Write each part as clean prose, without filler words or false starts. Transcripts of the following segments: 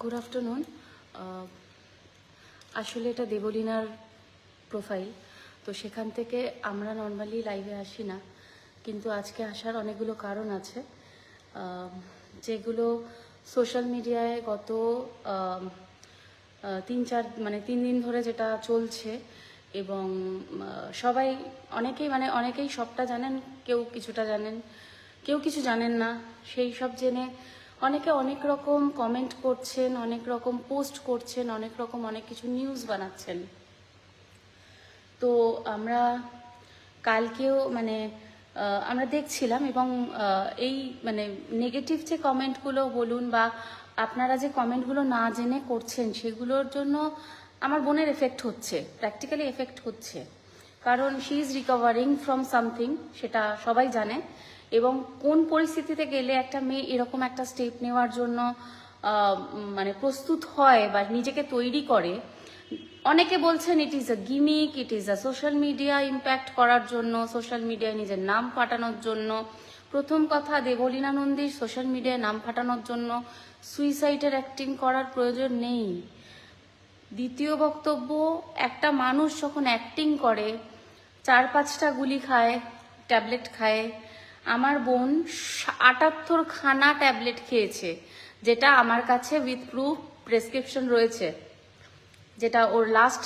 Good afternoon. আসলে এটা দেবলীনার profile, তো সেখান থেকে আমরা নর্মালি লাইভে আসি না, কিন্তু আজকে আসার অনেকগুলো কারণ আছে, যেগুলো সোশ্যাল মিডিয়ায় গত 3 দিন ধরে যেটা চলছে। এবং সবাই অনেকেই সবটা জানেন, কেউ কিছুটা জানেন, কেউ কিছু জানেন না। সেই সব জেনে অনেকে অনেক রকম কমেন্ট করছেন, অনেক রকম পোস্ট করছেন, অনেক কিছু নিউজ বানাচ্ছেন। তো আমরা কালকেও আমরা দেখছিলাম, এবং এই নেগেটিভ যে কমেন্টগুলো বলুন বা আপনারা যে কমেন্টগুলো না জেনে করছেন, সেগুলোর জন্য আমার বোনের এফেক্ট হচ্ছে, প্র্যাকটিক্যালি এফেক্ট হচ্ছে। কারণ she is recovering from something, সেটা সবাই জানে। এবং কোন পরিস্থিতিতে গেলে একটা মেয়ে এরকম একটা স্টেপ নেওয়ার জন্য প্রস্তুত হয় বা নিজেকে তৈরি করে। অনেকে বলছেন it is a gimmick, it is a social media impact করার জন্য, সোশ্যাল মিডিয়ায় নিজের নাম ফাটানোর জন্য। প্রথম কথা, দেবলীনা নন্দীর সোশ্যাল মিডিয়ায় নাম ফাটানোর জন্য সুইসাইডের অ্যাক্টিং করার প্রয়োজন নেই। দ্বিতীয় বক্তব্য, একটা মানুষ যখন অ্যাক্টিং করে 4-5টা গুলি খায়, ট্যাবলেট খায়। আমার বোন 78 খানা ট্যাবলেট খেয়েছে, যেটা আমার কাছে উইথ প্রুফ প্রেসক্রিপশন রয়েছে, যেটা ওর লাস্ট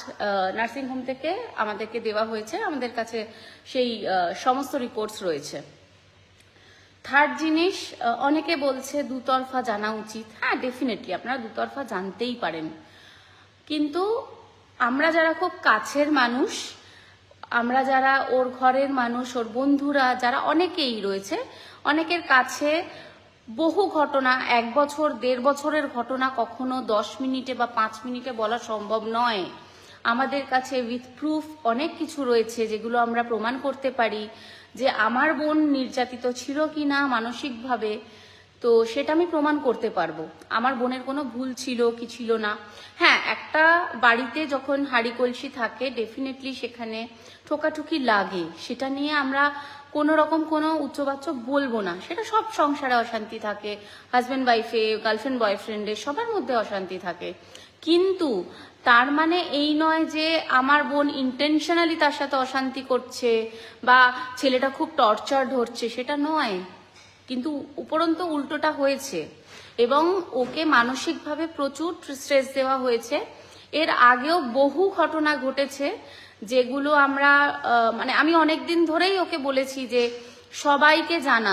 নার্সিংহোম থেকে আমাদেরকে দেওয়া হয়েছে। আমাদের কাছে সেই সমস্ত রিপোর্টস রয়েছে। থার্ড জিনিস, অনেকে বলছে দুতরফা জানা উচিত। হ্যাঁ, ডেফিনেটলি আপনারা দুতরফা জানতেই পারেন, কিন্তু আমরা যারা খুব কাছের মানুষ, আমরা যারা ওর ঘরের মানুষ, ওর বন্ধুরা যারা অনেকেই রয়েছে, অনেকের কাছে বহু ঘটনা, 1 বছর 1.5 বছরের ঘটনা কখনো 10 মিনিটে বা 5 মিনিটে বলা সম্ভব নয়। আমাদের কাছে উইথ প্রুফ অনেক কিছু রয়েছে, যেগুলো আমরা প্রমাণ করতে পারি যে আমার বোন নির্যাতিত ছিল কি না মানসিকভাবে। তো সেটা আমি প্রমাণ করতে পারবো আমার বোনের কোনো ভুল ছিল কি ছিল না। হ্যাঁ, একটা বাড়িতে যখন হাঁড়ি কলসি থাকে, ডেফিনেটলি সেখানে ঠোকাঠুকি লাগে, সেটা নিয়ে আমরা কোনো রকম কোনো উচ্চবাচ্য বলবো না। সেটা সব সংসারে অশান্তি থাকে, হাজব্যান্ড ওয়াইফে, গার্লফ্রেন্ড বয়ফ্রেন্ডে, সবার মধ্যে অশান্তি থাকে। কিন্তু তার মানে এই নয় যে আমার বোন ইন্টেনশনালি তার সাথে অশান্তি করছে বা ছেলেটা খুব টর্চার ধরছে, সেটা নয়। কিন্তু উপরন্তু উল্টোটা হয়েছে, এবং ওকে মানসিকভাবে প্রচুর স্ট্রেস দেওয়া হয়েছে। এর আগেও বহু ঘটনা ঘটেছে, যেগুলো আমরা আমি অনেক দিন ধরেই ওকে বলেছি যে সবাইকে জানা।